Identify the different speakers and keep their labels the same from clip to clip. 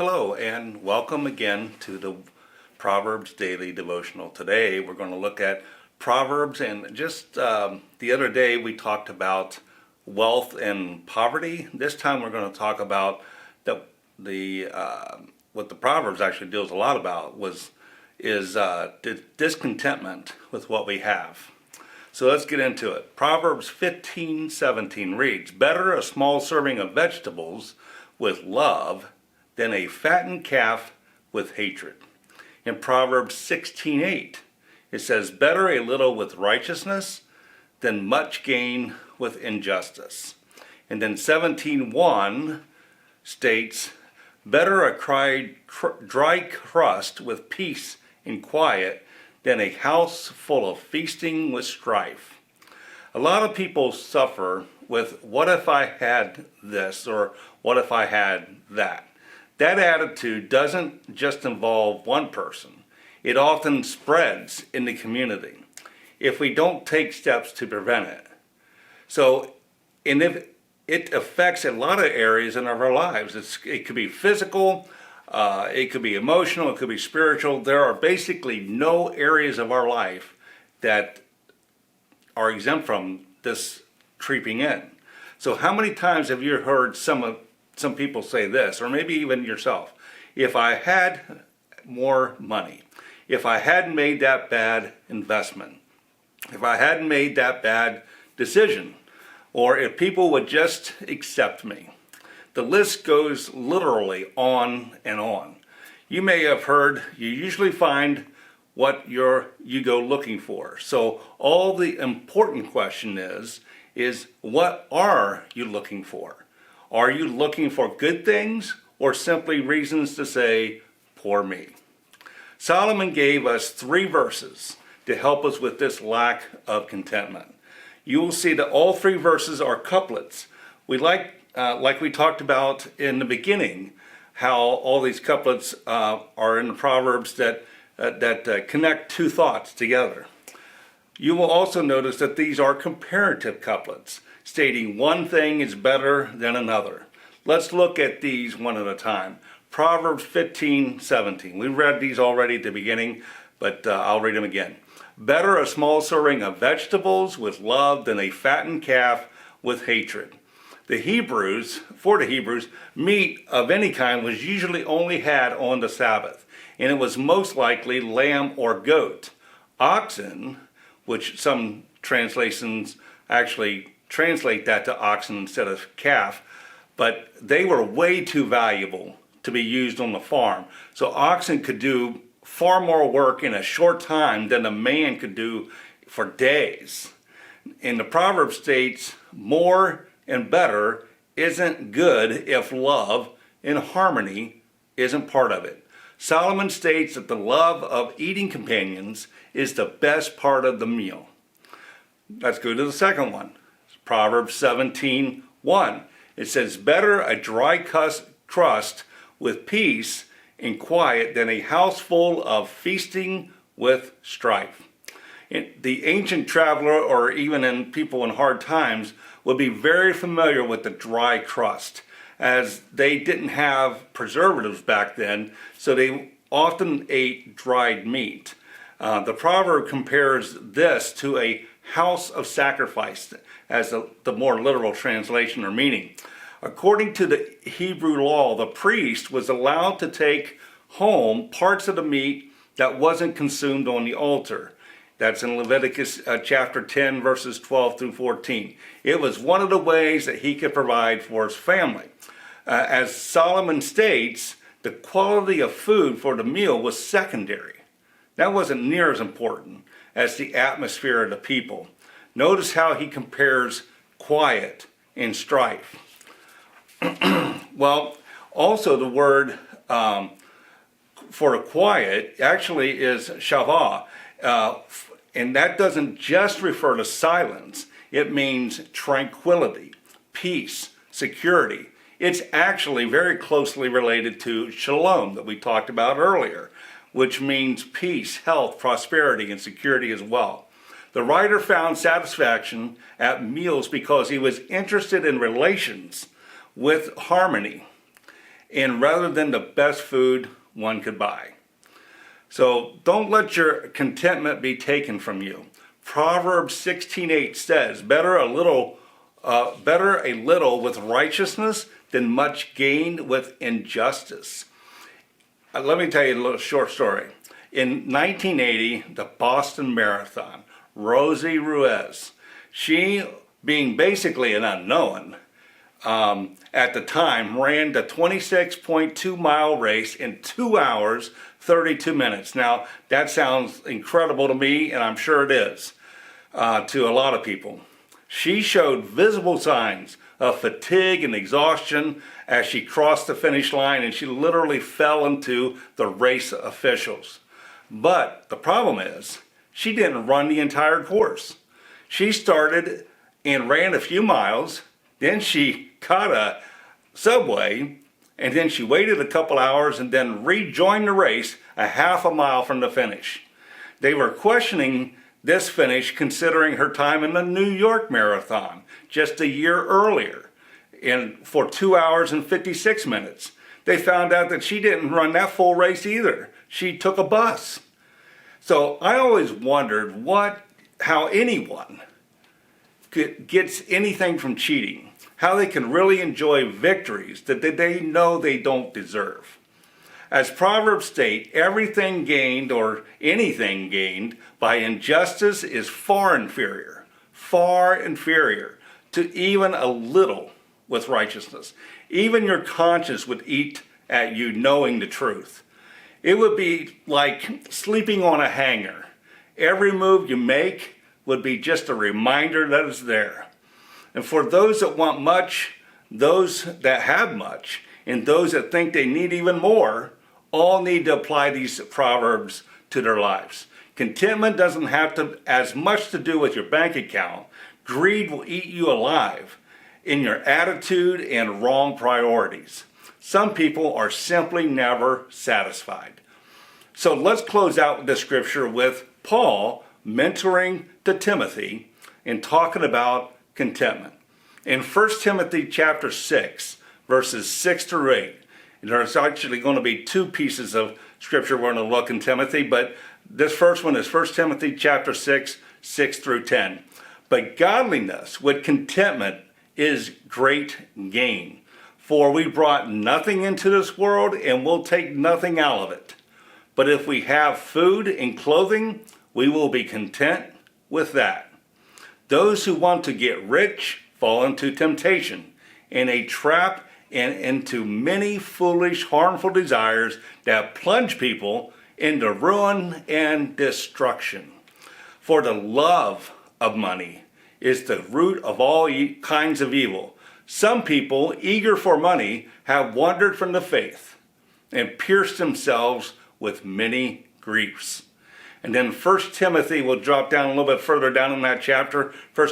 Speaker 1: Hello and welcome again to the Proverbs Daily Devotional. Today we're going to look at Proverbs, and just the other day we talked about wealth and poverty. This time we're going to talk about what the Proverbs actually deals a lot about is discontentment with what we have. So let's get into it. Proverbs 15:17 reads, "Better a small serving of vegetables with love than a fattened calf with hatred." In Proverbs 16:8, it says, "Better a little with righteousness than much gain with injustice." And then 17:1 states, "Better a dry crust with peace and quiet than a house full of feasting with strife." A lot of people suffer with, what if I had this, or what if I had that? That attitude doesn't just involve one person. It often spreads in the community if we don't take steps to prevent it. And if it affects a lot of areas in our lives. It could be physical, it could be emotional, it could be spiritual. There are basically no areas of our life that are exempt from this creeping in. So how many times have you heard some people say this, or maybe even yourself? If I had more money, if I hadn't made that bad investment, if I hadn't made that bad decision, or if people would just accept me. The list goes literally on and on. You may have heard, you usually find what you go looking for. So all the important question is what are you looking for? Are you looking for good things, or simply reasons to say, poor me? Solomon gave us 3 verses to help us with this lack of contentment. You will see that all 3 verses are couplets. We like we talked about in the beginning, how all these couplets are in the Proverbs that connect 2 thoughts together. You will also notice that these are comparative couplets, stating one thing is better than another. Let's look at these one at a time. Proverbs 15:17. We read these already at the beginning, but I'll read them again. "Better a small serving of vegetables with love than a fattened calf with hatred." For the Hebrews, meat of any kind was usually only had on the Sabbath, and it was most likely lamb or goat. Oxen, which some translations actually translate that to oxen instead of calf, but they were way too valuable to be used on the farm. So oxen could do far more work in a short time than a man could do for days. And the proverb states, more and better isn't good if love and harmony isn't part of it. Solomon states that the love of eating companions is the best part of the meal. Let's go to the second one. Proverbs 17:1. It says, "Better a dry crust with peace and quiet than a house full of feasting with strife." The ancient traveler, or even in people in hard times, would be very familiar with the dry crust, as they didn't have preservatives back then, so they often ate dried meat. The proverb compares this to a house of sacrifice, as the more literal translation or meaning. According to the Hebrew law, the priest was allowed to take home parts of the meat that wasn't consumed on the altar. That's in Leviticus chapter 10, verses 12 through 14. It was one of the ways that he could provide for his family. As Solomon states, the quality of food for the meal was secondary. That wasn't near as important as the atmosphere of the people. Notice how he compares quiet and strife. Well, also the word for quiet actually is shavah. And that doesn't just refer to silence. It means tranquility, peace, security. It's actually very closely related to shalom that we talked about earlier, which means peace, health, prosperity, and security as well. The writer found satisfaction at meals because he was interested in relations with harmony. and rather than the best food one could buy. So don't let your contentment be taken from you. Proverbs 16:8 says, better a little with righteousness than much gained with injustice. Let me tell you a little short story. In 1980, the Boston Marathon, Rosie Ruiz, she, being basically an unknown, at the time ran the 26.2 mile race in 2 hours, 32 minutes. Now, that sounds incredible to me, and I'm sure it is to a lot of people. She showed visible signs of fatigue and exhaustion as she crossed the finish line, and she literally fell into the race officials. But the problem is, she didn't run the entire course. She started and ran a few miles, then she caught a subway, and then she waited a couple hours and then rejoined the race a half a mile from the finish. They were questioning this finish considering her time in the New York Marathon just a year earlier for 2 hours and 56 minutes. They found out that she didn't run that full race either. She took a bus. So I always wondered how anyone gets anything from cheating, how they can really enjoy victories that they know they don't deserve. As Proverbs state, everything gained or anything gained by injustice is far inferior to even a little with righteousness. Even your conscience would eat at you knowing the truth. It would be like sleeping on a hanger. Every move you make would be just a reminder that it's there. And for those that want much, those that have much, and those that think they need even more, all need to apply these proverbs to their lives. Contentment doesn't have as much to do with your bank account. Greed will eat you alive in your attitude and wrong priorities. Some people are simply never satisfied. So let's close out the scripture with Paul mentoring to Timothy and talking about contentment. In 1 Timothy chapter 6, verses 6 through 8, there's actually going to be two pieces of scripture we're going to look in Timothy, but this first one is 1 Timothy chapter 6, 6 through 10. But godliness with contentment is great gain. For we brought nothing into this world and will take nothing out of it. But if we have food and clothing, we will be content with that. Those who want to get rich fall into temptation, in a trap, and into many foolish, harmful desires that plunge people into ruin and destruction. For the love of money is the root of all kinds of evil. Some people, eager for money, have wandered from the faith and pierced themselves with many griefs. And then 1 Timothy, will drop down a little bit further down in that chapter. 1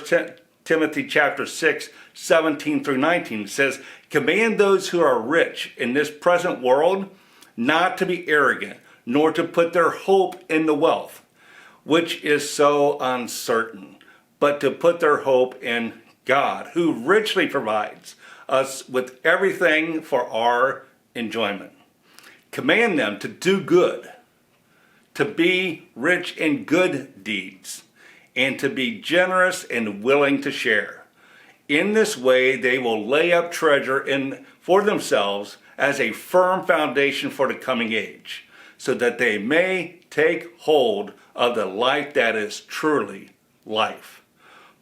Speaker 1: Timothy chapter 6, 17 through 19 says, command those who are rich in this present world not to be arrogant, nor to put their hope in the wealth, which is so uncertain, but to put their hope in God, who richly provides us with everything for our enjoyment. Command them to do good, to be rich in good deeds, and to be generous and willing to share. In this way, they will lay up treasure for themselves as a firm foundation for the coming age, so that they may take hold of the life that is truly life.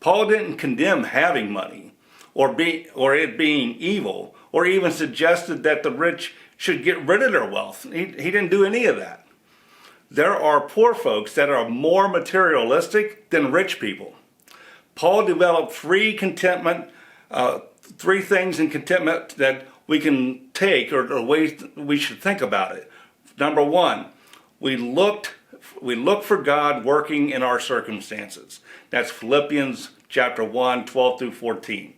Speaker 1: Paul didn't condemn having money or it being evil, or even suggested that the rich should get rid of their wealth. He didn't do any of that. There are poor folks that are more materialistic than rich people. Paul developed three things in contentment that we can take, or ways we should think about it. Number one, we look for God working in our circumstances. That's Philippians chapter 1, 12 through 14.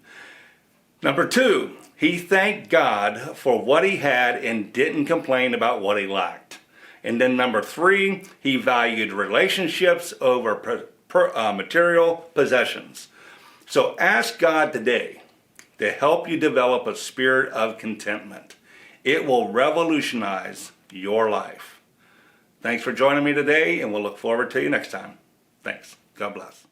Speaker 1: Number two, he thanked God for what he had and didn't complain about what he lacked. And then number three, he valued relationships over material possessions. So ask God today to help you develop a spirit of contentment. It will revolutionize your life. Thanks for joining me today, and we'll look forward to you next time. Thanks. God bless.